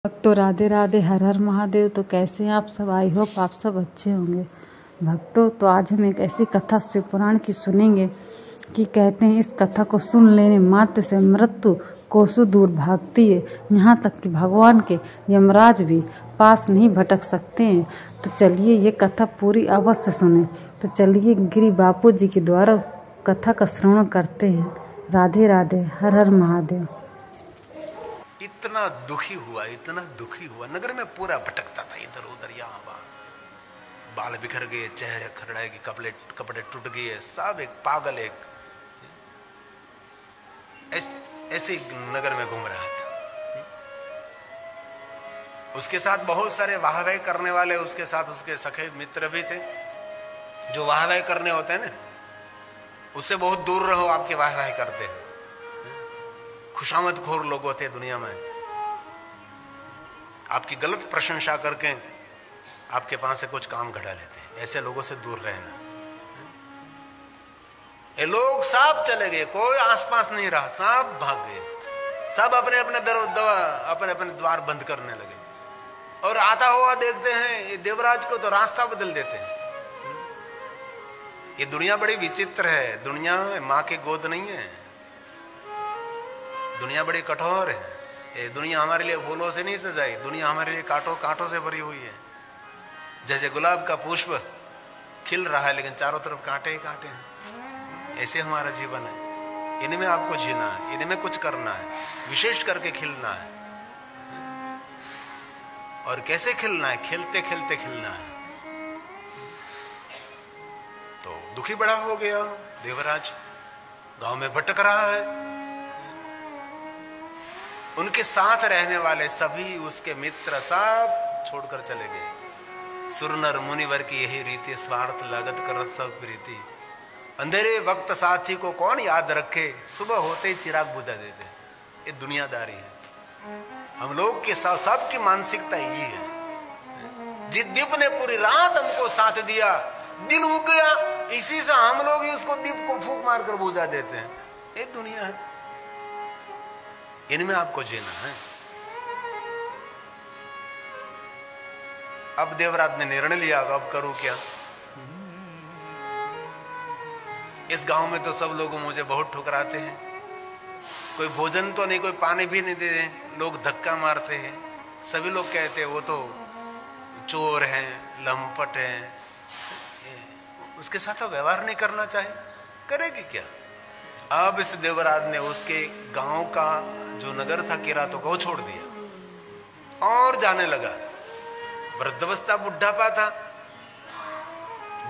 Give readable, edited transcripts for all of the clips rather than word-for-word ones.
भक्तों राधे राधे, हर हर महादेव। तो कैसे हैं आप सब? आई होप आप सब अच्छे होंगे। भक्तों तो आज हम एक ऐसी कथा शिव पुराण की सुनेंगे कि कहते हैं इस कथा को सुन लेने मात्र से मृत्यु कोसों दूर भागती है, यहाँ तक कि भगवान के यमराज भी पास नहीं भटक सकते हैं। तो चलिए ये कथा पूरी अवश्य सुने। तो चलिए गिरी बापू जी के द्वारा कथा का श्रवण करते हैं। राधे राधे, हर हर महादेव। इतना दुखी हुआ नगर में पूरा भटकता था, इधर उधर यहाँ वहां। बाल बिखर गए, चेहरे खरड़ाए के कपड़े टूट गए, सब एक पागल एक ऐसे नगर में घूम रहा था। उसके साथ बहुत सारे वाहवाही करने वाले, उसके साथ उसके सखे मित्र भी थे। जो वाहवाही करने होते हैं ना, उससे बहुत दूर रहो, आपके वाहवाही करते हैं। खुशामद खोर लोग होते हैं दुनिया में, आपकी गलत प्रशंसा करके आपके पास से कुछ काम घटा लेते हैं। ऐसे लोगों से दूर रहना। ये लोग सब चले गए, कोई आसपास नहीं रहा, सब भाग गए। सब अपने अपने द्वार बंद करने लगे। और आता हुआ देखते हैं ये देवराज को तो रास्ता बदल देते हैं। ये दुनिया बड़ी विचित्र है। दुनिया माँ की गोद नहीं है। दुनिया बड़ी कठोर है। ये दुनिया हमारे लिए फूलों से नहीं सजाई, दुनिया हमारे लिए कांटों से भरी हुई है। जैसे गुलाब का पुष्प खिल रहा है लेकिन चारों तरफ कांटे ही कांटे हैं, ऐसे हमारा जीवन है। इनमें आपको जीना है, इनमें कुछ करना है, विशेष करके खिलना है। और कैसे खिलना है? खेलते खेलते खिलना है। तो दुखी बड़ा हो गया देवराज, गांव में भटक रहा है। उनके साथ रहने वाले सभी उसके मित्र सब छोड़कर चले गए। सुरनर मुनिवर की यही रीति, स्वार्थ लागत कर सब प्रीति। अंधेरे वक्त साथी को कौन याद रखे, सुबह होते ही चिराग बुझा देते। ये दुनियादारी है। हम लोग के साथ सबकी मानसिकता ये है। जिस दीप ने पूरी रात हमको साथ दिया, दिन उग गया, इसी से हम लोग ही उसको दीप को फूंक मारकर बुझा देते हैं। ये दुनिया है, इनमें आपको जीना है। अब देवराज ने निर्णय लिया, अब करूं क्या? इस गांव में तो सब लोग मुझे बहुत ठुकराते हैं। कोई भोजन तो नहीं, कोई पानी भी नहीं दे रहे, लोग धक्का मारते हैं। सभी लोग कहते हैं वो तो चोर हैं, लंपट हैं। उसके साथ व्यवहार नहीं करना चाहिए, करेगी क्या? अब इस देवराज ने उसके गांव का जो नगर था किरातों को छोड़ दिया और जाने लगा। वृद्धावस्था, बुढ़ापा था,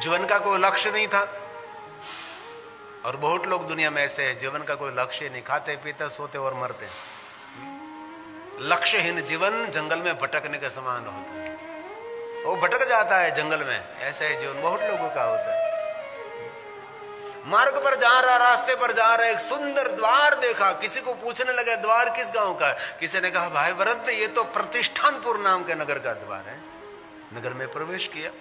जीवन का कोई लक्ष्य नहीं था। और बहुत लोग दुनिया में ऐसे हैं, जीवन का कोई लक्ष्य नहीं, खाते पीते सोते और मरते। लक्ष्यहीन जीवन जंगल में भटकने के समान होता है। वो भटक जाता है जंगल में, ऐसा ही जीवन बहुत लोगों का होता है। मार्ग पर जा रहा, रास्ते पर जा रहा, एक सुंदर द्वार देखा। किसी को पूछने लगा द्वार किस गांव का है? किसी ने कहा भाई वृद्ध, ये तो प्रतिष्ठानपुर नाम के नगर का द्वार है। नगर में प्रवेश किया,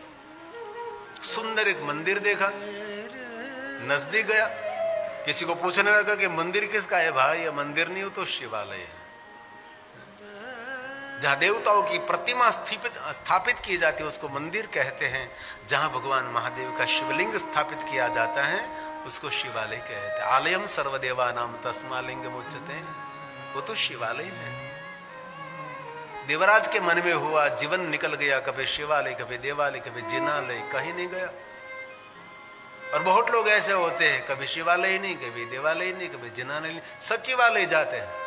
सुंदर एक मंदिर देखा, नजदीक गया। किसी को पूछने लगा कि मंदिर किसका है? भाई ये मंदिर नहीं, हो तो शिवालय है, जहां देवताओं की प्रतिमा स्थापित की जाती है उसको मंदिर कहते हैं। जहां भगवान महादेव का शिवलिंग स्थापित किया जाता है उसको शिवालय कहते हैं। आलयम सर्वदेवानाम तस्मालिंगम उच्यते, वो तो शिवालय है। देवराज के मन में हुआ, जीवन निकल गया, कभी शिवालय, कभी देवालय, कभी जिनालय, कहीं नहीं गया। और बहुत लोग ऐसे होते हैं, कभी शिवालय नहीं, कभी देवालय नहीं, कभी जिनालय नहीं, सचिवालय जाते हैं,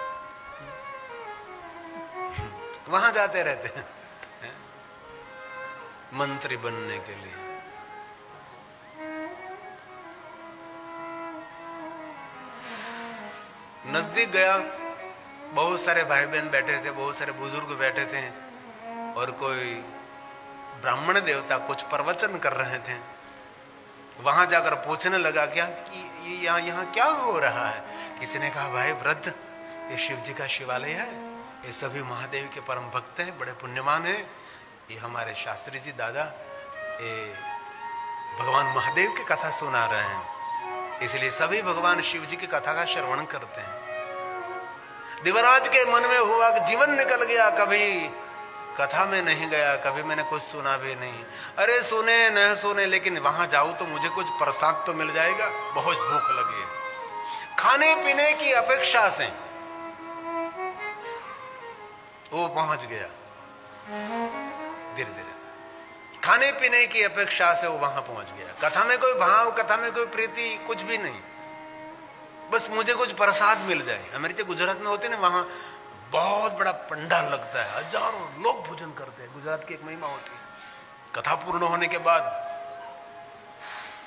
वहां जाते रहते हैं मंत्री बनने के लिए। नजदीक गया, बहुत सारे भाई बहन बैठे थे, बहुत सारे बुजुर्ग बैठे थे, और कोई ब्राह्मण देवता कुछ प्रवचन कर रहे थे। वहां जाकर पूछने लगा क्या कि यहाँ क्या हो रहा है? किसी ने कहा भाई वृद्ध, ये शिव जी का शिवालय है, ये सभी महादेव के परम भक्त हैं, बड़े पुण्यमान हैं। ये हमारे शास्त्री जी दादा ये भगवान महादेव की कथा सुना रहे हैं, इसलिए सभी भगवान शिव जी की कथा का श्रवण करते हैं। देवराज के मन में हुआ कि जीवन निकल गया, कभी कथा में नहीं गया, कभी मैंने कुछ सुना भी नहीं। अरे सुने न सुने, लेकिन वहां जाऊं तो मुझे कुछ प्रसाद तो मिल जाएगा, बहुत भूख लगी है। खाने पीने की अपेक्षा से वो पहुंच गया, धीरे धीरे खाने पीने की अपेक्षा से वो वहां पहुंच गया। कथा में कोई भाव, कथा में कोई प्रीति, कुछ भी नहीं, बस मुझे कुछ प्रसाद मिल जाए। हमारे जो गुजरात में होते ना, वहां बहुत बड़ा पंडाल लगता है, हजारों लोग भोजन करते हैं। गुजरात की एक महिमा होती है, कथा पूर्ण होने के बाद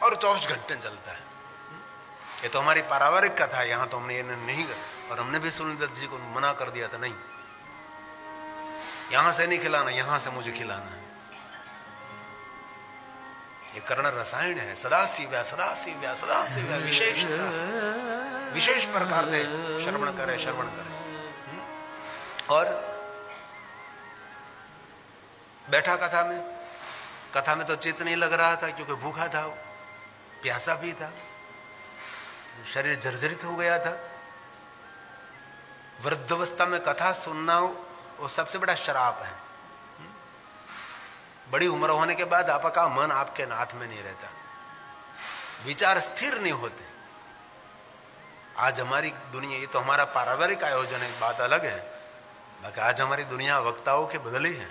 और 24 घंटे चलता है। ये तो हमारी पारिवारिक कथा है, यहां तो हमने ये नहीं कर, और हमने भी सुनील जी को मना कर दिया था, नहीं यहां से नहीं खिलाना, यहां से मुझे खिलाना है। ये कर्ण रसायन है, सदाशिव्या सदाशिव्या सदाशिव्या, विशेषता विशेष प्रकार से श्रवण करे, श्रवण करे। और बैठा कथा में तो चित्त नहीं लग रहा था, क्योंकि भूखा था, प्यासा भी था, शरीर जर्जरित हो गया था। वृद्धावस्था में कथा सुनना वो सबसे बड़ा श्राप है। बड़ी उम्र होने के बाद आपका मन आपके हाथ में नहीं रहता, विचार स्थिर नहीं होते। आज हमारी दुनिया, ये तो हमारा पारिवारिक आयोजन है, बात अलग है, बाकी आज हमारी दुनिया वक्ताओं के बदली है।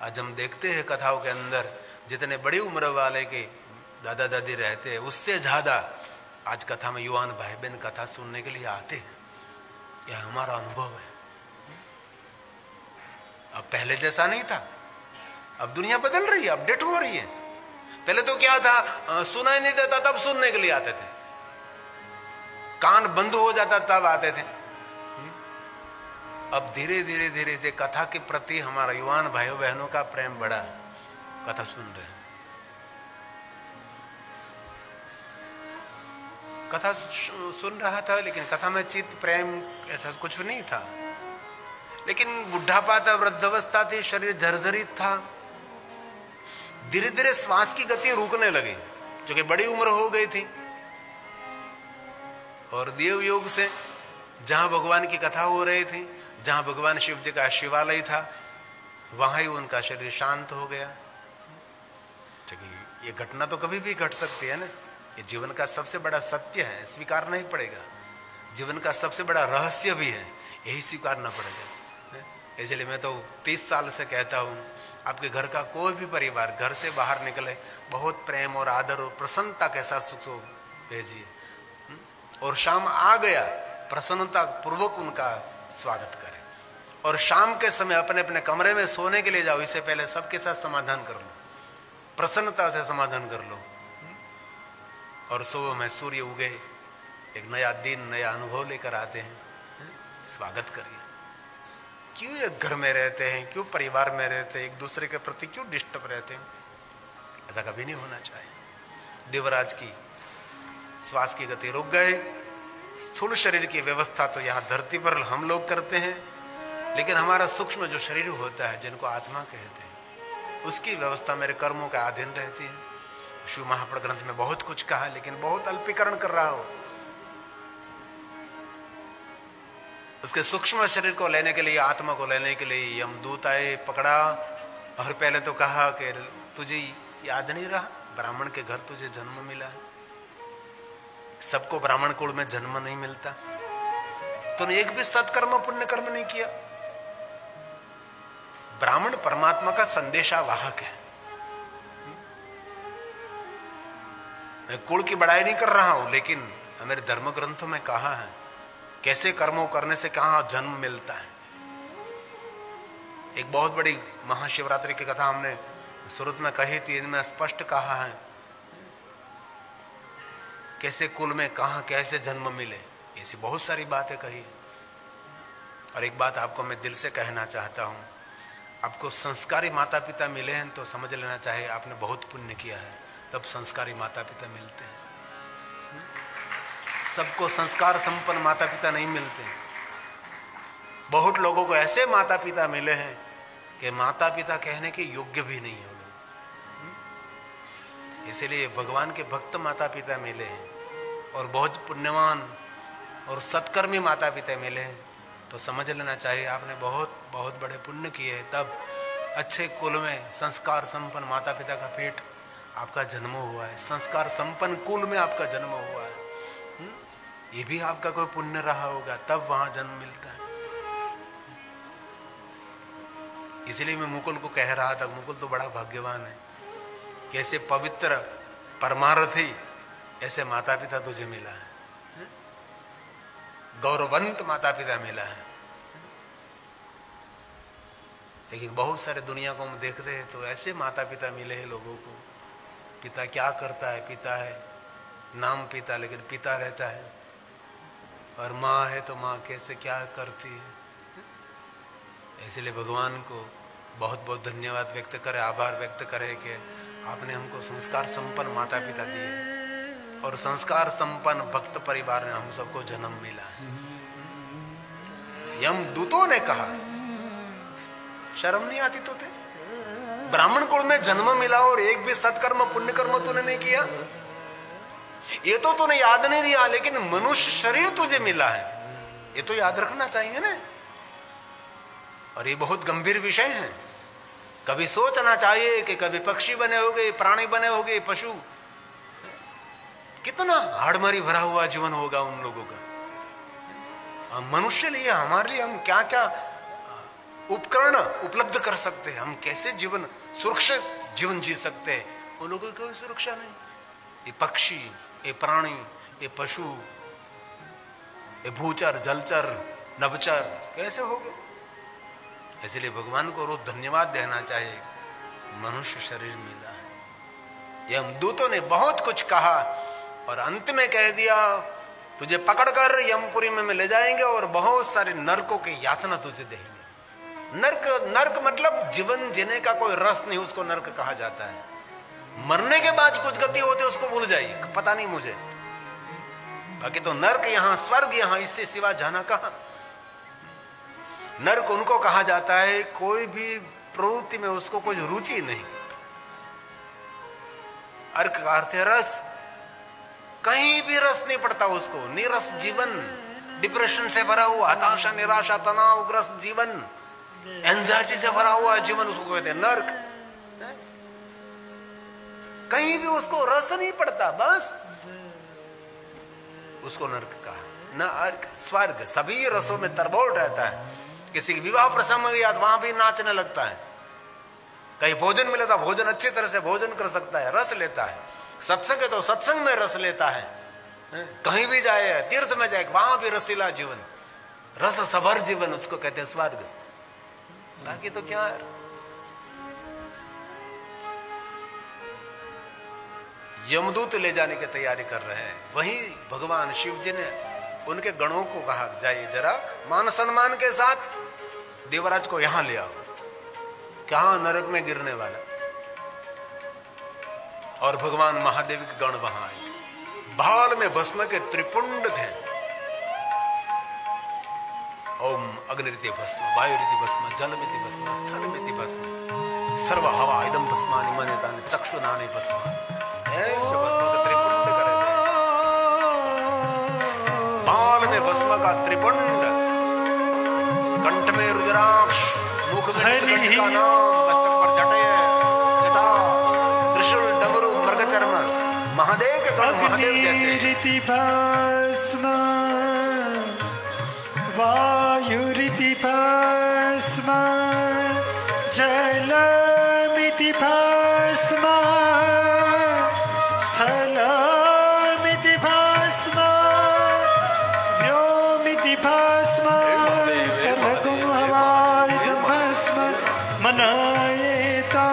आज हम देखते हैं कथाओं के अंदर जितने बड़ी उम्र वाले के दादा दादी रहते हैं, उससे ज्यादा आज कथा में युवान भाई बहन कथा सुनने के लिए आते हैं। यह हमारा अनुभव है। अब पहले जैसा नहीं था, अब दुनिया बदल रही है, अपडेट हो रही है। पहले तो क्या था, सुनाई नहीं देता तब सुनने के लिए आते थे, कान बंद हो जाता तब आते थे। अब धीरे धीरे धीरे धीरे कथा के प्रति हमारा युवान भाइयों बहनों का प्रेम बढ़ा है, कथा सुन रहे हैं। कथा सुन रहा था, लेकिन कथा में चित्त प्रेम ऐसा कुछ भी नहीं था। लेकिन बुढ़ापा था, वृद्धावस्था थी, शरीर जर्जरित था। धीरे धीरे श्वास की गति रुकने लगी, जो कि बड़ी उम्र हो गई थी। और देव योग से जहां भगवान की कथा हो रही थी, जहां भगवान शिव जी का शिवालय था, वहां ही उनका शरीर शांत हो गया। ये घटना तो कभी भी घट सकती है ना, ये जीवन का सबसे बड़ा सत्य है, स्वीकार नहीं पड़ेगा। जीवन का सबसे बड़ा रहस्य भी है, यही स्वीकारना पड़ेगा। इसलिए मैं तो 30 साल से कहता हूं, आपके घर का कोई भी परिवार घर से बाहर निकले, बहुत प्रेम और आदर और प्रसन्नता के साथ सुख भेजिए। और शाम आ गया, प्रसन्नता पूर्वक उनका स्वागत करें। और शाम के समय अपने अपने कमरे में सोने के लिए जाओ, इससे पहले सबके साथ समाधान कर लो, प्रसन्नता से समाधान कर लो। और सुबह में सूर्य उगे, एक नया दिन, नया अनुभव लेकर आते हैं, स्वागत करिए। क्यों एक घर में रहते हैं, क्यों परिवार में रहते हैं, एक दूसरे के प्रति क्यों डिस्टर्ब रहते हैं? ऐसा कभी नहीं होना चाहिए। देवराज की श्वास की गति रुक गए। स्थूल शरीर की व्यवस्था तो यहाँ धरती पर हम लोग करते हैं, लेकिन हमारा सूक्ष्म जो शरीर होता है, जिनको आत्मा कहते हैं, उसकी व्यवस्था मेरे कर्मों के अधीन रहती है। शिव महापुराण ग्रंथ में बहुत कुछ कहा, लेकिन बहुत अल्पीकरण कर रहा हूं। उसके सूक्ष्म शरीर को लेने के लिए, आत्मा को लेने के लिए यमदूत आए, पकड़ा। और पहले तो कहा कि तुझे याद नहीं रहा, ब्राह्मण के घर तुझे जन्म मिला है। सबको ब्राह्मण कुल में जन्म नहीं मिलता। तूने एक भी सत्कर्म पुण्य कर्म नहीं किया। ब्राह्मण परमात्मा का संदेशावाहक है। मैं कुल की बड़ाई नहीं कर रहा हूं, लेकिन मेरे धर्म ग्रंथों में कहा है कैसे कर्मों करने से कहां जन्म मिलता है। एक बहुत बड़ी महाशिवरात्रि की कथा हमने शुरू में कही थी, इनमें स्पष्ट कहा है कैसे कुल में कहां कैसे जन्म मिले, ऐसी बहुत सारी बातें कही। और एक बात आपको मैं दिल से कहना चाहता हूं, आपको संस्कारी माता पिता मिले हैं तो समझ लेना चाहिए आपने बहुत पुण्य किया है, तब संस्कारी माता पिता मिलते हैं। सबको संस्कार संपन्न माता पिता नहीं मिलते। बहुत लोगों को ऐसे माता पिता मिले हैं कि माता पिता कहने के योग्य भी नहीं है। इसीलिए भगवान के भक्त माता पिता मिले हैं, और बहुत पुण्यवान और सत्कर्मी माता पिता मिले हैं, तो समझ लेना चाहिए आपने बहुत बहुत बड़े पुण्य किए हैं, तब अच्छे कुल में संस्कार संपन्न माता पिता का पेट आपका जन्म हुआ है, संस्कार संपन्न कुल में आपका जन्म हुआ है। ये भी आपका कोई पुण्य रहा होगा, तब वहां जन्म मिलता है। इसलिए मैं मुकुल को कह रहा था, मुकुल तो बड़ा भाग्यवान है, कैसे पवित्र परमार्थी ऐसे माता पिता तुझे मिला है, गौरवंत माता पिता मिला है। लेकिन बहुत सारे दुनिया को हम देखते हैं तो ऐसे माता पिता मिले हैं लोगों को, पिता क्या करता है, पिता है नाम पिता, लेकिन पिता रहता है, और माँ है तो माँ कैसे क्या करती है। इसलिए भगवान को बहुत बहुत धन्यवाद व्यक्त करे, आभार व्यक्त करे कि आपने हमको संस्कार संपन्न माता पिता दिए और संस्कार संपन्न भक्त परिवार ने हम सबको जन्म मिला है। यमदूतों ने कहा, शर्म नहीं आती तो थे, ब्राह्मण कुल में जन्म मिला और एक भी सत्कर्म पुण्य कर्म तूने नहीं किया, ये तो तूने याद नहीं दिया, लेकिन मनुष्य शरीर तुझे मिला है, ये तो याद रखना चाहिए ना। और ये बहुत गंभीर विषय है, कभी सोचना चाहिए कि कभी पक्षी बने होगे, प्राणी बने होगे, पशु, कितना हाड़मारी भरा हुआ जीवन होगा उन लोगों का। मनुष्य लिए हमारे लिए हम क्या क्या उपकरण उपलब्ध कर सकते हैं, हम कैसे जीवन सुरक्षित जीवन जी सकते हैं, उन लोगों की कोई सुरक्षा नहीं। ये पक्षी, ये प्राणी, ये पशु, ये भूचर, जलचर, नभचर कैसे हो गए। इसलिए भगवान को रोज धन्यवाद देना चाहिए, मनुष्य शरीर मिला है। यमदूतों ने बहुत कुछ कहा और अंत में कह दिया, तुझे पकड़कर यमपुरी में ले जाएंगे और बहुत सारे नरकों की यातना तुझे देंगे। नरक, नरक मतलब जीवन जीने का कोई रस नहीं, उसको नरक कहा जाता है। मरने के बाद कुछ गति होती है उसको भूल जाइए, पता नहीं मुझे, बाकी तो नरक यहां, स्वर्ग यहां, इससे सिवा जाना कहां। नरक उनको कहा जाता है कोई भी प्रवृत्ति में उसको कोई रुचि नहीं। अर्क का अर्थ है रस, कहीं भी रस नहीं पड़ता उसको, निरस जीवन, डिप्रेशन से भरा हुआ, हताशा, निराशा, तनावग्रस्त जीवन, एंजाइटी से भरा हुआ जीवन, उसको कहते हैं नर्क। कहीं भी उसको रस नहीं पड़ता, बस उसको नर्क कहा। न अर्क, स्वर्ग सभी रसों में तरबोल रहता है। किसी की विवाह प्रसंग में गया वहां भी नाचने लगता है, कहीं भोजन मिले तो भोजन अच्छी तरह से भोजन कर सकता है, रस लेता है। सत्संग है तो सत्संग में रस लेता है, कहीं भी जाए, तीर्थ में जाए, वहां भी रसीला जीवन, रस सभर जीवन, उसको कहते हैं स्वर्ग। बाकी तो क्या है। यमदूत ले जाने की तैयारी कर रहे हैं, वहीं भगवान शिव जी ने उनके गणों को कहा, जाइए जरा मान सम्मान के साथ देवराज को यहां ले आओ, कहां नरक में गिरने वाला। और भगवान महादेव के गण वहां आए, भाल में भस्म के त्रिपुंड थे। ओम अग्निरिति भस्म, वायुरिति भस्म, जलमिति भस्म, स्थलमिति भस्म, सर्व हवा इदम भस्मानि मनेतानि चक्षुनानि भस्म। ऐसे भस्म का त्रिपुंड करे थे, भाल में भस्म का त्रिपुंड, कंठ में रुद्राक्ष, मुख में का नाम, मस्तक पर जटा, त्रिशूल, डमरू, मृगचर्म, महादेव के गण महादेव जैसे। भस्म वायुरिति भस्म, जलमिति भस्म, स्थलमिति भस्म, व्योमिति भस्म, सर्वगुण हवाइदं भस्म मनायेता,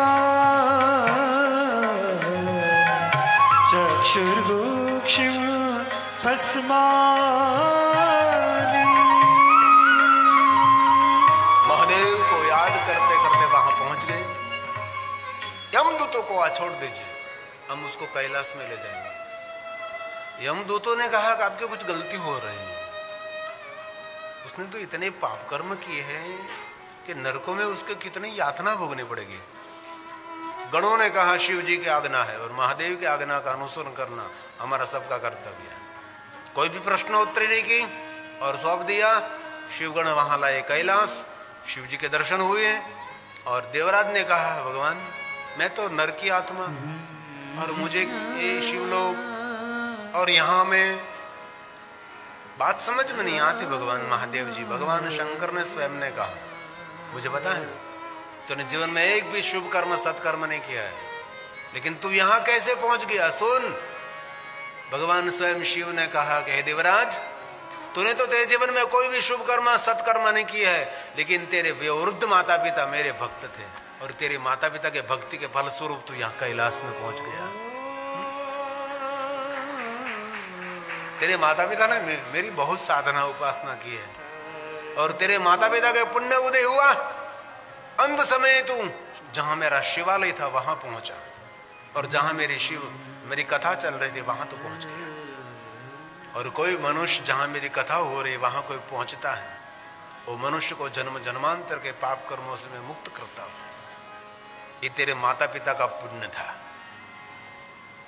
चक्षुर्गुक्षु भस्मा। यमदूतों को आज छोड़ दीजिए, हम उसको कैलाश में ले जाएंगे। यमदूतों ने कहा कि आपके कुछ गलती हो रही है, उसने तो इतने पाप कर्म किए हैं कि नरकों में उसके कितनी यातना भोगनी पड़ेगी। गणों ने कहा शिव जी की आज्ञा है और महादेव की आज्ञा का अनुसरण करना हमारा सबका कर्तव्य है। कोई भी प्रश्नोत्तरी नहीं की और सौंप दिया, शिवगण वहां लाए कैलाश, शिव जी के दर्शन हुए और देवराज ने कहा भगवान मैं तो नर की आत्मा और मुझे ये शिवलोक और यहाँ में बात समझ में नहीं आती भगवान महादेव जी। भगवान शंकर ने स्वयं ने कहा मुझे पता है तूने जीवन में एक भी शुभ कर्म सत्कर्म नहीं किया है, लेकिन तू यहां कैसे पहुंच गया सुन। भगवान स्वयं शिव ने कहा कि हे देवराज तूने तो तेरे जीवन में कोई भी शुभ कर्म सत्कर्म नहीं किया है, लेकिन तेरे वयोवृद्ध माता पिता मेरे भक्त थे और तेरे माता पिता के भक्ति के फलस्वरूप तू यहाँ कैलाश में पहुंच गया। तेरे माता पिता ने मेरी बहुत साधना उपासना की है और तेरे माता पिता के पुण्य उदय हुआ, अंत समय तू जहां मेरा शिवालय था वहां पहुंचा और जहां मेरी कथा चल रही थी वहां तो पहुंच गया। और कोई मनुष्य जहां मेरी कथा हो रही वहां कोई पहुंचता है, वो मनुष्य को जन्म जन्मांतर के पाप कर्मों से मैं मुक्त करता हूं। ये तेरे माता पिता का पुण्य था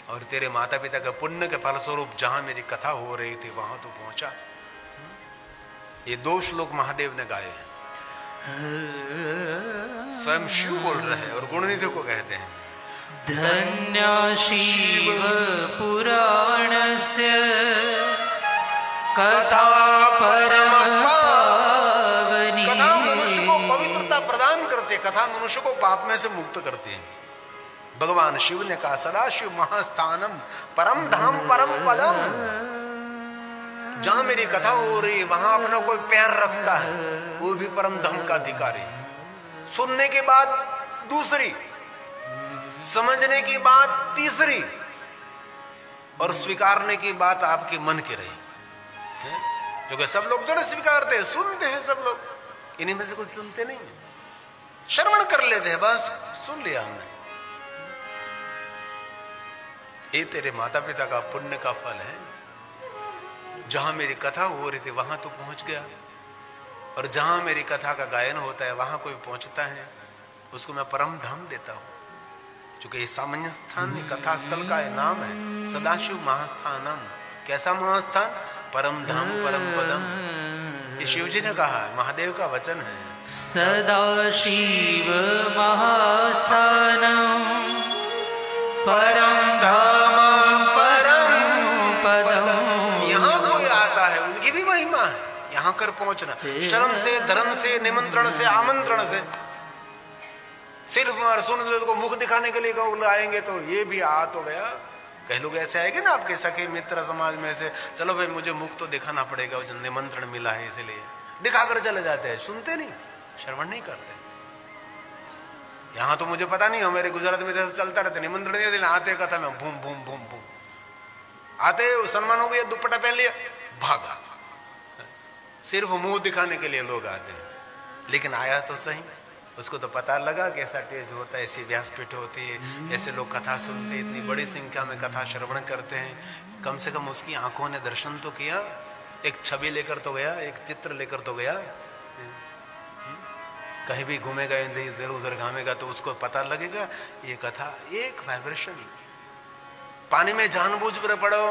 और तेरे माता पिता के पुण्य के फलस्वरूप जहां मेरी कथा हो रही थी वहां तो पहुंचा। ये 2 श्लोक महादेव ने गाए हैं, स्वयं शिव बोल रहे हैं और गुणनिधि को कहते हैं धन्य शिव पुराणस्य कथा परम पावनी। कथा मनुष्य को पवित्रता प्रदान करते, कथा मनुष्य को पाप में से मुक्त करते हैं। भगवान शिव ने कहा सदाशिव महास्थानम परम धाम परम पदम। जहां मेरी कथा हो रही वहां अपना कोई पैर रखता है वो भी परम धाम का अधिकारी। सुनने के बाद दूसरी, समझने की बात तीसरी और स्वीकारने की बात आपके मन की रही। क्योंकि सब लोग तो नहीं स्वीकारते हैं, सुनते हैं सब लोग, इन्हीं में से कुछ चुनते नहीं, श्रवण कर लेते हैं, बस सुन लिया हमने। ये तेरे माता पिता का पुण्य का फल है। जहां मेरी कथा हो रही थी वहां तो पहुंच गया और जहां मेरी कथा का गायन होता है वहां कोई पहुंचता है उसको मैं परम धाम देता हूं। क्योंकि ये सामान्य स्थान नहीं, कथा स्थल का नाम है सदाशिव महास्थानम। कैसा महास्थान? परम धाम परम पदम। ये शिव जी ने कहा है, महादेव का वचन है सदाशिव महास्थानम परम धाम परम पदम। यहाँ कोई आता है उनकी भी महिमा है, यहाँ कर पहुंचना शर्म से, धर्म से, निमंत्रण से, आमंत्रण से। सिर्फ सुन को मुख दिखाने के लिए आएंगे तो ये भी आ तो गया। कई लोग ऐसे आएंगे ना आपके सखी मित्र समाज में से, चलो भाई मुझे मुख तो दिखाना पड़ेगा, जो निमंत्रण मिला है इसलिए दिखाकर चले जाते हैं, सुनते नहीं, श्रवण नहीं करते। यहाँ तो मुझे पता नहीं हो, मेरे गुजरात में चलता रहता, निमंत्रण दिया दिन आते कथा में बूम बूम बूम बूम आते, सम्मान हो गया, दुपट्टा पहन लिया, भागा। सिर्फ मुंह दिखाने के लिए लोग आते हैं, लेकिन आया तो सही, उसको तो पता लगा कि ऐसा टेज होता है, ऐसी व्यासपीठ होती है, ऐसे लोग कथा सुनते हैं, इतनी बड़ी संख्या में कथा श्रवण करते हैं। कम से कम उसकी आंखों ने दर्शन तो किया, एक छवि लेकर तो गया, एक चित्र लेकर तो गया। कहीं भी घूमेगा इधर उधर घामेगा तो उसको पता लगेगा ये कथा एक वाइब्रेशन। पानी में जानबूझ कर पड़ो,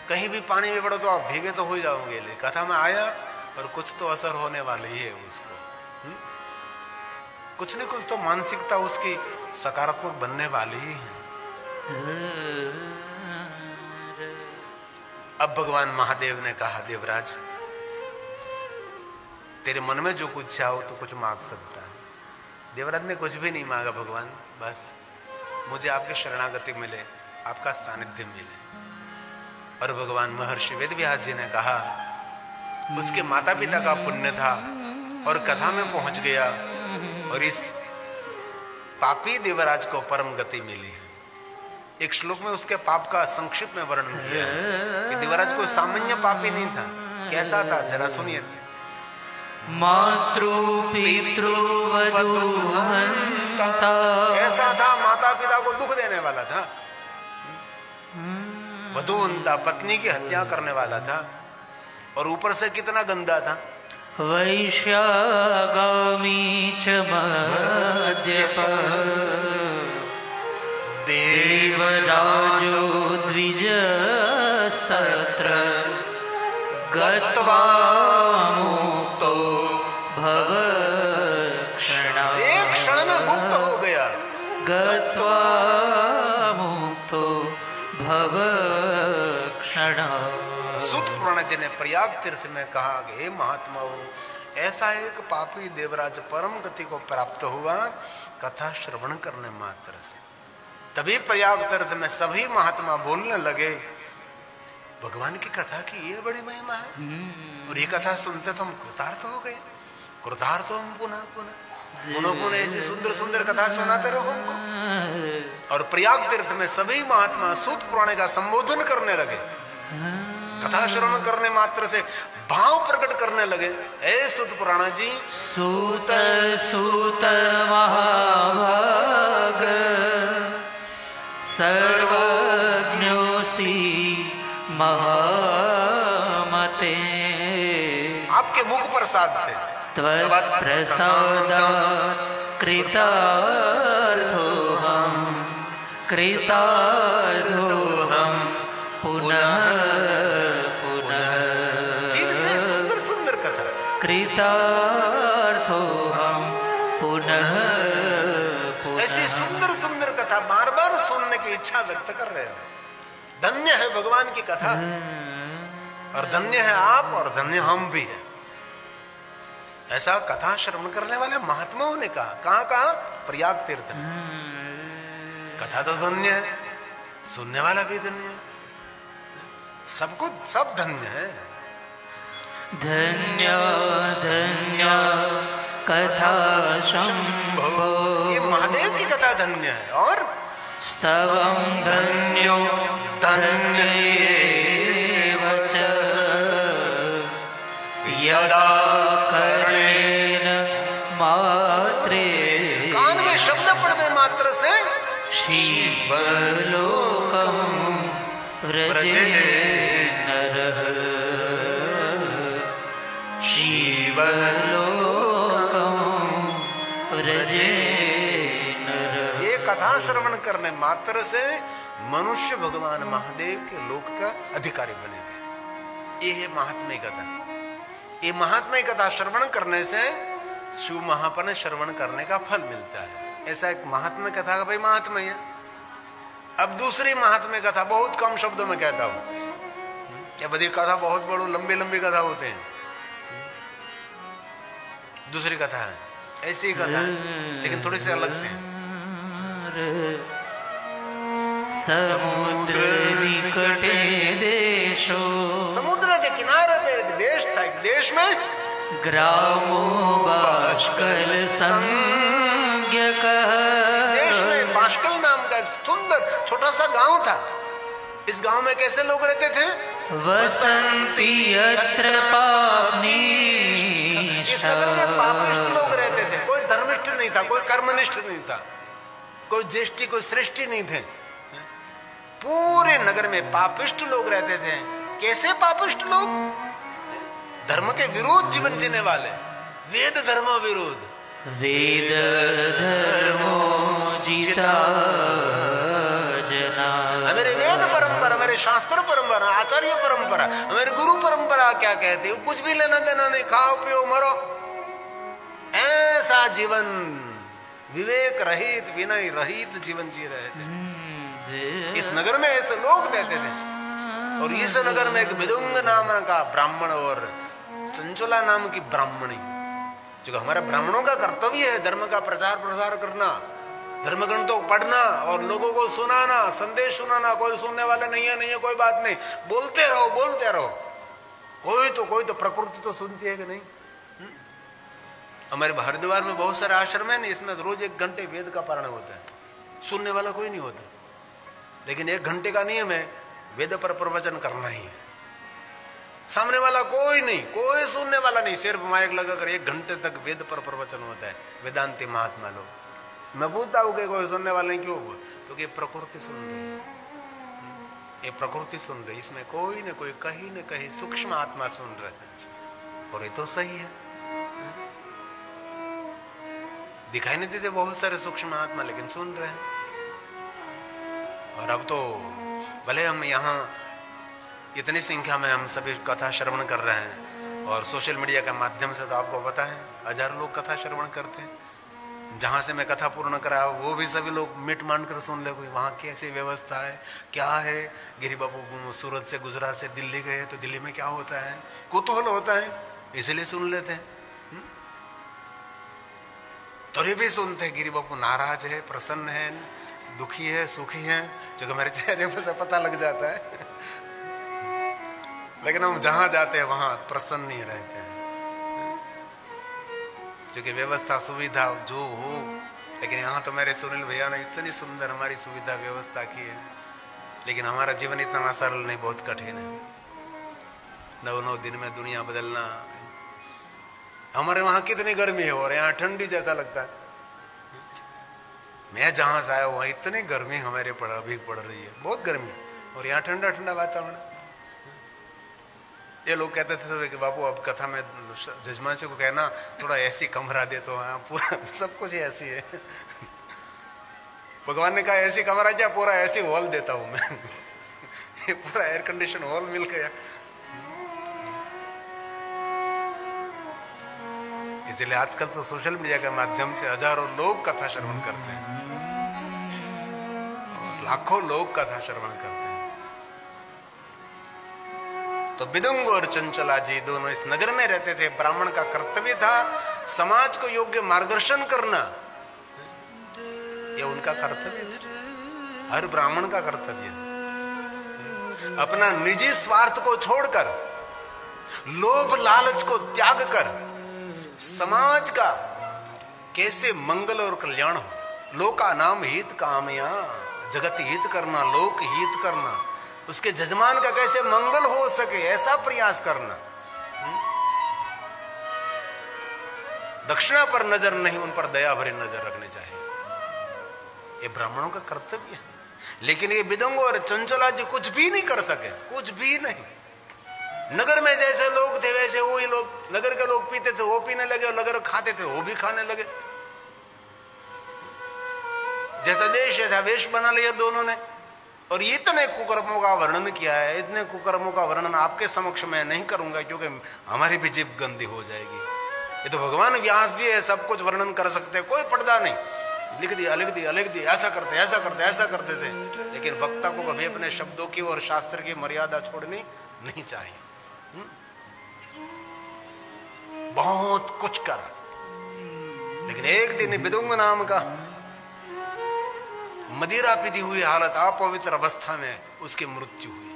कहीं भी पानी में पड़ो तो आप भीगे तो हो जाओगे, लेकिन कथा में आया और कुछ तो असर होने वाली है उसको। कुछ न कुछ तो मानसिकता उसकी सकारात्मक बनने वाली ही है। अब भगवान महादेव ने कहा देवराज तेरे मन में जो कुछ चाहो तो कुछ मांग सकता है। देवराज ने कुछ भी नहीं मांगा, भगवान बस मुझे आपकी शरणागति मिले, आपका सानिध्य मिले। और भगवान महर्षि वेदव्यास जी ने कहा उसके माता पिता का पुण्य था और कथा में पहुंच गया और इस पापी देवराज को परम गति मिली है। एक श्लोक में उसके पाप का संक्षिप्त में वर्णन किया है कि देवराज कोई सामान्य पापी नहीं था। कैसा था जरा सुनिए। मातृ पितृ वधूहंता, ऐसा था माता पिता को दुख देने वाला था, वधूहंता पत्नी की हत्या करने वाला था, और ऊपर से कितना गंदा था, वैश्यागामी च मद्यप, देवराजो द्विजस्तत्र गत्वा गत्वा मुक्तो भवक्षणात्। सूत पुराण जी ने प्रयाग तीर्थ में कहा कि हे महात्माओं, ऐसा एक पापी देवराज परम गति को प्राप्त हुआ कथा श्रवण करने मात्र से। तभी प्रयाग तीर्थ में सभी महात्मा बोलने लगे भगवान की कथा की ये बड़ी महिमा है, और ये कथा सुनते तो हम कृतार्थ हो गए। कृतार्थ हो हम पुनः पुनः ऐसी सुंदर सुंदर कथा सुनाते रहो हमको। और प्रयाग तीर्थ में सभी महात्मा सूत पुराण का संबोधन करने लगे, कथा श्रवण करने मात्र से भाव प्रकट करने लगे। हे सूत पुराण जी, सूत सूत महाभाग सर्वज्ञोऽसि महामते। आपके मुख प्रसाद से त्वत्प्रसादात् कृतार्थोऽहं पुनः सुंदर सुंदर कथा कृतार्थोऽहं पुनः ऐसी सुंदर सुंदर कथा बार बार सुनने की इच्छा व्यक्त कर रहे हो। धन्य है भगवान की कथा, और धन्य है आप, और धन्य हम भी हैं। ऐसा कथा श्रवण करने वाले महात्माओं ने कहा। कहाँ कहा? प्रयाग तीर्थ में। कथा तो धन्य है, सुनने वाला भी धन्य है, सबको सब धन्य है। धन्य धन्य कथा शंभो, ये महादेव की कथा धन्य है। और स्तवं धन्यो धन्येव च यदा कर्णेन मात्रे। कान में शब्द पढ़ने मात्र से शिवलोकं व्रजे नरः, शिवलोकं व्रजे नरः। ये कथा श्रवण करने मात्र से मनुष्य भगवान महादेव के लोक का अधिकारी बनेगा। ये है महात्म्य कथा। ये महात्म्य कथा श्रवण करने से शिव महात्म्य श्रवण करने का फल मिलता है। ऐसा एक महात्म्य कथा का भाई महात्म्य है। अब दूसरी महात्म्य कथा बहुत कम शब्दों में कहता हूं। ये बड़ी कथा बहुत बड़ी लंबी लंबी कथा होते हैं। दूसरी कथा है, ऐसी ही कथा है लेकिन थोड़ी सी अलग से। समुद्र निकटे देशो, समुद्र के किनारे पे एक देश था। एक देश में ग्रामो बाष्कल संज्ञकः, देश में बाष्कल नाम का एक सुंदर छोटा सा गांव था। इस गांव में कैसे लोग रहते थे? वसन्ति यत्र इस नगर में पापिष्ट लोग रहते थे। कोई धर्मिष्ठ नहीं था, कोई कर्मनिष्ठ नहीं था, कोई ज्येष्ठी कोई श्रेष्ठी नहीं थे। पूरे नगर में पापिष्ट लोग रहते थे। कैसे पापिष्ट लोग? धर्म के विरोध जीवन जीने वाले, वेद धर्म विरोध। वेद धर्मो जीता जना, मेरे वेद परंपरा, मेरे शास्त्र परंपरा, आचार्य परंपरा, मेरे गुरु परंपरा क्या कहती है? कुछ भी लेना देना नहीं, खाओ पियो मरो। ऐसा जीवन विवेक रहित विनय रहित जीवन जी रहे थे। इस नगर में ऐसे लोग रहते थे। और इस नगर में एक विदुंग नाम का ब्राह्मण और चंचला नाम की ब्राह्मणी, जो हमारा ब्राह्मणों का कर्तव्य है धर्म का प्रचार प्रसार करना, धर्म ग्रंथों को पढ़ना और लोगों को सुनाना, संदेश सुनाना। कोई सुनने वाला नहीं है कोई बात नहीं, बोलते रहो बोलते रहो। कोई तो प्रकृति तो सुनती है कि नहीं? हमारे हरिद्वार में बहुत सारे आश्रम है, इसमें रोज 1 घंटे वेद का पारण होता है। सुनने वाला कोई नहीं होता, लेकिन 1 घंटे का नियम है, वेद पर प्रवचन करना ही है। सामने वाला कोई नहीं, कोई सुनने वाला नहीं, सिर्फ माइक लगाकर 1 घंटे तक वेद पर प्रवचन होता है। वेदांती महात्मा लोग। मैं पूछता हूँ कि कोई सुनने वाला नहीं, क्यों? तो कि प्रकृति सुन रही है, ये प्रकृति सुन रही, इसमें कोई न कोई कहीं न कहीं सूक्ष्म आत्मा सुन रहे हैं। और ये तो सही है, दिखाई नहीं देते बहुत सारे सूक्ष्म आत्मा, लेकिन सुन रहे हैं। और अब तो भले हम यहाँ इतनी संख्या में हम सभी कथा श्रवण कर रहे हैं, और सोशल मीडिया के माध्यम से तो आपको पता है 1000 लोग कथा श्रवण करते हैं। जहां से मैं कथा पूर्ण करा वो भी सभी लोग मिट मान कर सुन ले, कोई वहां कैसी व्यवस्था है, क्या है। गिरी बाबू सूरत से गुजरात से दिल्ली गए तो दिल्ली में क्या होता है, कुतूहल होता है, इसलिए सुन लेते हैं। और ये भी सुनते हैं गिरी बाबू नाराज है, प्रसन्न है, दुखी है, सुखी है, जो कि मेरे चेहरे पर से पता लग जाता है। लेकिन हम जहां जाते हैं वहां प्रसन्न नहीं रहते हैं, क्योंकि व्यवस्था सुविधा जो हो। लेकिन यहाँ तो मेरे सुनील भैया ने इतनी सुंदर हमारी सुविधा व्यवस्था की है, लेकिन हमारा जीवन इतना सरल नहीं, बहुत कठिन है। 9 दिन में दुनिया बदलना। हमारे वहां कितनी गर्मी है और यहाँ ठंडी जैसा लगता है। मैं जहां से आया वहां इतनी गर्मी हमारे अभी पड़ रही है, बहुत गर्मी, और यहाँ ठंडा ठंडा वातावरण। ये लोग कहते थे कि बापू अब कथा में जजमान जी को कहना थोड़ा ऐसी कमरा दे, तो हाँ पूरा सब कुछ ऐसी है। भगवान ने कहा ऐसी कमरा क्या, पूरा ऐसी हॉल देता हूं मैं। ये पूरा एयर कंडीशन हॉल मिल गया। इसलिए आजकल तो सोशल मीडिया के माध्यम से हजारों लोग कथा श्रवण करते हैं, लाखों लोग कथा श्रवण करते हैं। तो बिदुंग और चंचला जी दोनों इस नगर में रहते थे। ब्राह्मण का कर्तव्य था समाज को योग्य मार्गदर्शन करना, यह उनका कर्तव्य था, हर ब्राह्मण का कर्तव्य। अपना निजी स्वार्थ को छोड़कर, लोभ लालच को त्याग कर समाज का कैसे मंगल और कल्याण हो, लोका नाम हित कामया, जगत हित करना, लोक हित करना, उसके जजमान का कैसे मंगल हो सके ऐसा प्रयास करना। दक्षिणा पर नजर नहीं, उन पर दया भरी नजर रखनी चाहिए, ये ब्राह्मणों का कर्तव्य है। लेकिन ये बिदुंग और चंचला जी कुछ भी नहीं कर सके, कुछ भी नहीं। नगर में जैसे लोग थे वैसे वही लोग, नगर के लोग पीते थे वो पीने लगे, और नगर खाते थे वो भी खाने लगे। जैसा देश ऐसा वेश बना लिया दोनों ने। और इतने कुकर्मों का वर्णन किया है, इतने कुकर्मों का वर्णन आपके समक्ष मैं नहीं करूंगा, क्योंकि हमारी भी जीभ गंदी हो जाएगी। ये तो भगवान व्यास जी है, सब कुछ वर्णन कर सकते हैं, कोई पर्दा नहीं, लिख दिया लिख दिया लिख दिया, ऐसा करते ऐसा करते ऐसा करते थे। लेकिन वक्ता को कभी अपने शब्दों की और शास्त्र की मर्यादा छोड़नी नहीं चाहिए। बहुत कुछ करा, लेकिन एक दिन बिदुंग नाम का मदिरा पीती हुई हालत, अपवित्र अवस्था में उसकी मृत्यु हुई।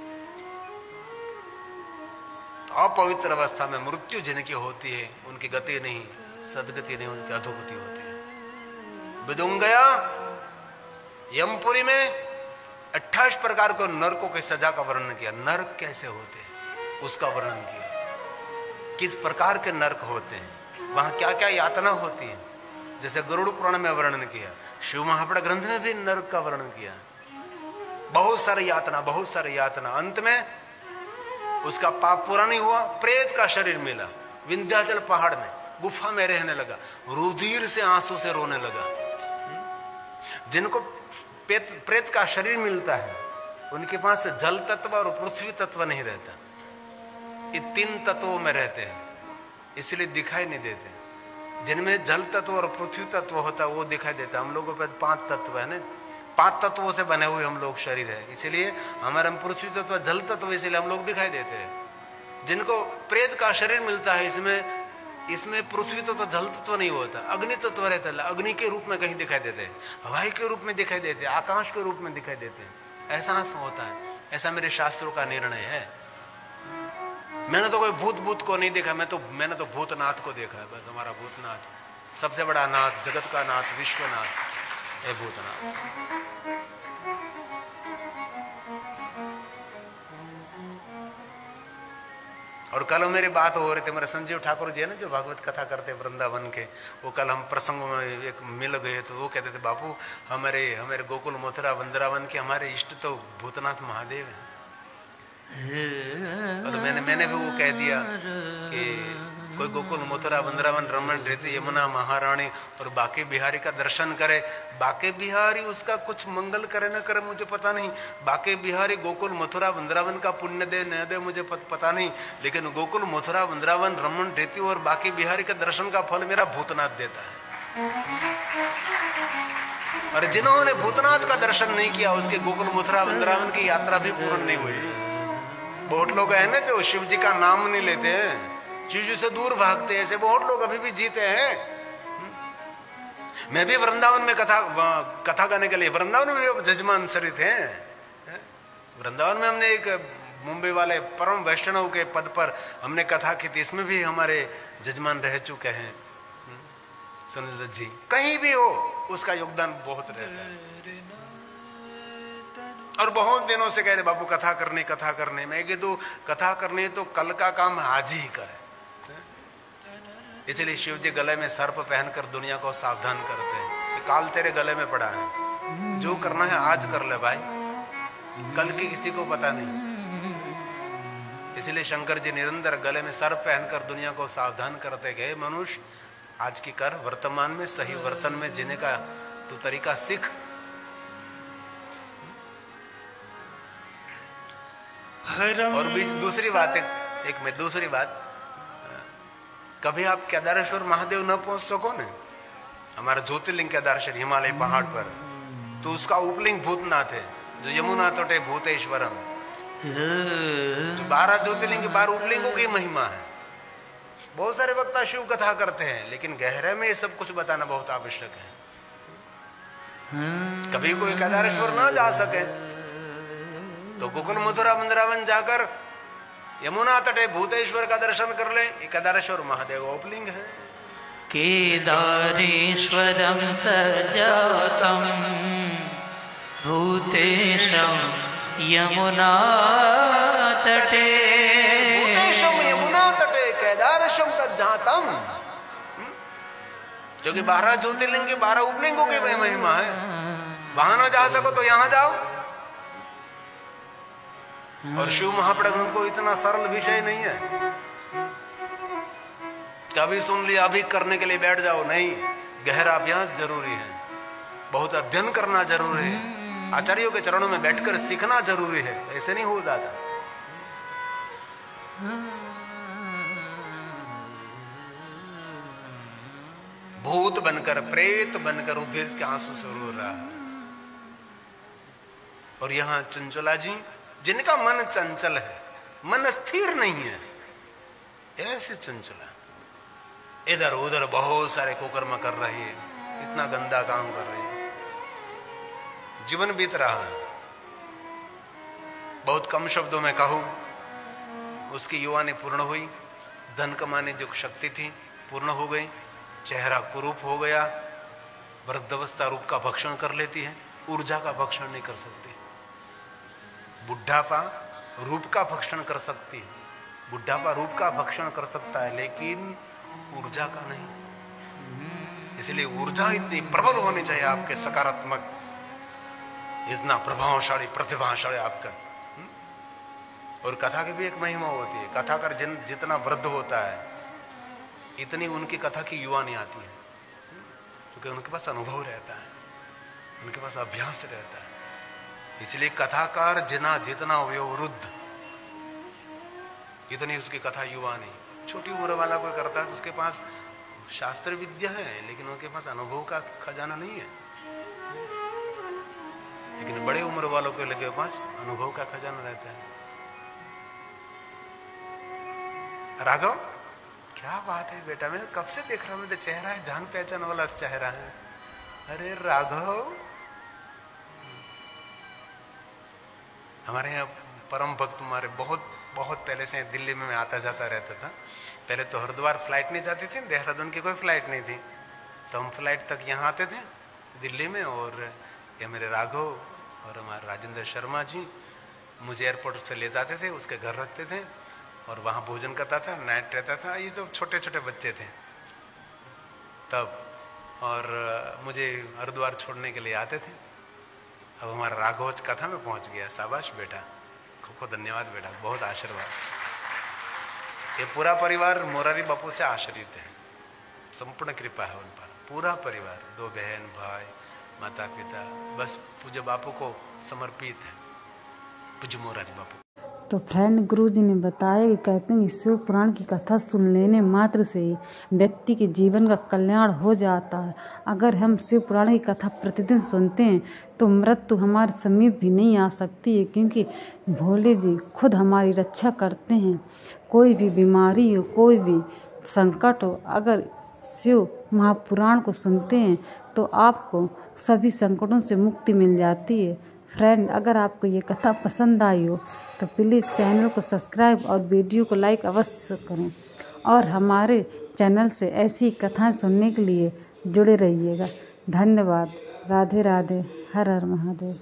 तो अपवित्र अवस्था में मृत्यु जिनकी होती है उनकी गति नहीं, सदगति नहीं, उनकी अधोगति होती है। बिदुंग गया यमपुरी में 28 प्रकार को नरकों की सजा का वर्णन किया। नरक कैसे होते हैं उसका वर्णन किया, किस प्रकार के नरक होते हैं, वहां क्या क्या यातना होती है। जैसे गरुड़ पुराण में वर्णन किया, शिव महापुराण ग्रंथ में भी नरक का वर्णन किया। बहुत सारी यातना, बहुत सारी यातना। अंत में उसका पाप पूरा नहीं हुआ, प्रेत का शरीर मिला विंध्याचल पहाड़ में, गुफा में रहने लगा, रुधिर से आंसू से रोने लगा। जिनको प्रेत का शरीर मिलता है उनके पास जल तत्व और पृथ्वी तत्व नहीं रहता, ये 3 तत्वों में रहते हैं, इसलिए दिखाई नहीं देते। जिनमें जल तत्व और पृथ्वी तत्व होता है वो दिखाई देता है। हम लोगों पे 5 तत्व है ना, 5 तत्वों से बने हुए हम लोग शरीर है, इसलिए हमारे में पृथ्वी तत्व जल तत्व, इसलिए हम लोग दिखाई देते हैं। जिनको प्रेत का शरीर मिलता है इसमें पृथ्वी तत्व जल तत्व नहीं होता, अग्नि तत्व रहता है, अग्नि के रूप में कहीं दिखाई देते हैं, हवाई के रूप में दिखाई देते हैं, आकाश के रूप में दिखाई देते हैं। ऐसा होता है, ऐसा मेरे शास्त्रों का निर्णय है। मैंने तो कोई भूत को नहीं देखा, मैंने तो भूतनाथ को देखा है बस। हमारा भूतनाथ सबसे बड़ा नाथ, जगत का नाथ, विश्वनाथ है भूतनाथ। और कल मेरी बात हो रही थी, मेरे संजीव ठाकुर जी है ना जो भागवत कथा करते वृंदावन के, वो कल हम प्रसंग में एक मिल गए तो वो कहते थे बापू हमारे गोकुल मथुरा वृंदावन के हमारे इष्ट तो भूतनाथ महादेव हैं। और मैंने भी वो कह दिया कि कोई गोकुल मथुरा वृंदावन रमन रहती यमुना महारानी और बाके बिहारी का दर्शन करे, बाके बिहारी उसका कुछ मंगल करे न करे मुझे पता नहीं, बाके बिहारी गोकुल मथुरा वृंदावन का पुण्य दे न दे मुझे पता नहीं, लेकिन गोकुल मथुरा वृंदावन रमन रहती और बाके बिहारी का दर्शन का फल मेरा भूतनाथ देता है। और जिन्होंने भूतनाथ का दर्शन नहीं किया उसके गोकुल मथुरा वृंदावन की यात्रा भी पूर्ण नहीं हुई। बहुत लोग हैं ना जो शिव जी का नाम नहीं लेते हैं, शिव जी से दूर भागते हैं, ऐसे बहुत लोग अभी भी जीते हैं। मैं भी वृंदावन में कथा करने के लिए वृंदावन में भी जजमान चरित हैं। वृंदावन में हमने एक मुंबई वाले परम वैष्णव के पद पर हमने कथा की थी, इसमें भी हमारे जजमान रह चुके हैं सुनील दत्त जी। कहीं भी हो उसका योगदान बहुत रहता है। और बहुत दिनों से कह रहे बाबू कथा करने। मैं कह दो कथा करने तो कल का काम आज ही करे। इसलिए शिव जी गले में सर्प पहनकर दुनिया को सावधान करते हैं, काल तेरे गले में पड़ा है, जो करना है आज कर ले भाई, कल की किसी को पता नहीं। इसलिए शंकर जी निरंतर गले में सर्प पहनकर दुनिया को सावधान करते गए, मनुष्य आज की कर, वर्तमान में सही वर्तन में जीने का तू तरीका सीख। और भी दूसरी बात है, दूसरी बात, कभी आप केदारेश्वर महादेव न पहुंच सको ना, हमारा ज्योतिर्लिंग केदारेश्वर हिमालय पहाड़ पर, तो उसका उपलिंग भूतनाथ है जो यमुना तटे भूतेश्वरम, जो 12 ज्योतिर्लिंग के 12 उपलिंगों की महिमा है। बहुत सारे वक्ता शिव कथा करते हैं, लेकिन गहरे में ये सब कुछ बताना बहुत आवश्यक है। कभी कोई केदारेश्वर ना जा सके तो गोकुल मथुरा वृंदावन जाकर यमुना तटे भूतेश्वर का दर्शन कर ले, केदारेश्वर महादेव उपलिंग है। केदारेश्वरम सजातम भूतेशम यमुना तटे, भूतेशम यमुना तटे केदारेशम तज्जातम, जो कि 12 ज्योतिर्लिंग के 12 उपलिंगों की महिमा है। वहां ना जा सको तो यहां जाओ। और शिव महाप्रबंध को इतना सरल विषय नहीं है, कभी सुन लिया अभी करने के लिए बैठ जाओ, नहीं, गहरा अभ्यास जरूरी है, बहुत अध्ययन करना जरूरी है, आचार्यों के चरणों में बैठकर सीखना जरूरी है, ऐसे नहीं हो जाता। भूत बनकर, प्रेत बनकर उद्देश्य के आंसू से रो रहा है। और यहां चंचला जी, जिनका मन चंचल है, मन स्थिर नहीं है, ऐसे चंचला इधर उधर बहुत सारे कुकर्म कर रही है, इतना गंदा काम कर रही है, जीवन बीत रहा है। बहुत कम शब्दों में कहूं, उसकी युवा ने पूर्ण हुई, धन कमाने जो शक्ति थी पूर्ण हो गई, चेहरा कुरूप हो गया, वृद्धावस्था रूप का भक्षण कर लेती है, ऊर्जा का भक्षण नहीं कर सकती। बुढ़ापा रूप का भक्षण कर सकती है, बुढ़ापा रूप का भक्षण कर सकता है, लेकिन ऊर्जा का नहीं। इसलिए ऊर्जा इतनी प्रबल होनी चाहिए आपके, सकारात्मक, इतना प्रभावशाली प्रतिभाशाली आपका। और कथा की भी एक महिमा होती है, कथाकार जितना वृद्ध होता है इतनी उनकी कथा की युवा नहीं आती है, क्योंकि उनके पास अनुभव रहता है, उनके पास अभ्यास रहता है। इसलिए कथाकार जितना वयोवृद्ध इतनी उसकी कथा युवा नहीं। छोटी उम्र वाला कोई करता है तो उसके पास शास्त्र विद्या है, लेकिन उनके पास अनुभव का खजाना नहीं है। लेकिन बड़े उम्र वालों के लगे पास अनुभव का खजाना रहता है। राघव, क्या बात है बेटा, मैं कब से देख रहा हूं, मेरा चेहरा है, जान पहचान वाला चेहरा है। अरे राघव, हमारे यहाँ परम भक्त हमारे बहुत पहले से दिल्ली में मैं आता जाता रहता था। पहले तो हरिद्वार फ्लाइट नहीं जाती थी, देहरादून की कोई फ्लाइट नहीं थी, तो हम फ्लाइट तक यहाँ आते थे दिल्ली में। और ये मेरे राघव और हमारे राजेंद्र शर्मा जी मुझे एयरपोर्ट से ले जाते थे, उसके घर रखते थे और वहाँ भोजन करता था, नाइट रहता था। ये तो छोटे छोटे बच्चे थे तब, और मुझे हरिद्वार छोड़ने के लिए आते थे। अब हमारा राघव कथा में पहुंच गया। शाबाश बेटा, खूब धन्यवाद बेटा, बहुत आशीर्वाद। ये पूरा परिवार मोरारी बापू से आश्रित है, संपूर्ण कृपा है उन पर। पूरा परिवार, 2 बहन भाई, माता पिता, बस पूज्य बापू को समर्पित है, पूज्य मोरारी बापू। तो फ्रेंड गुरुजी ने बताया कि कहते हैं कि शिव पुराण की कथा सुन लेने मात्र से ही व्यक्ति के जीवन का कल्याण हो जाता है। अगर हम शिव पुराण की कथा प्रतिदिन सुनते हैं तो मृत्यु हमारे समीप भी नहीं आ सकती है, क्योंकि भोले जी खुद हमारी रक्षा करते हैं। कोई भी बीमारी हो, कोई भी संकट हो, अगर शिव महापुराण को सुनते हैं तो आपको सभी संकटों से मुक्ति मिल जाती है। फ्रेंड, अगर आपको ये कथा पसंद आई हो तो प्लीज़ चैनल को सब्सक्राइब और वीडियो को लाइक अवश्य करें, और हमारे चैनल से ऐसी कथाएं सुनने के लिए जुड़े रहिएगा। धन्यवाद। राधे राधे। हर हर महादेव।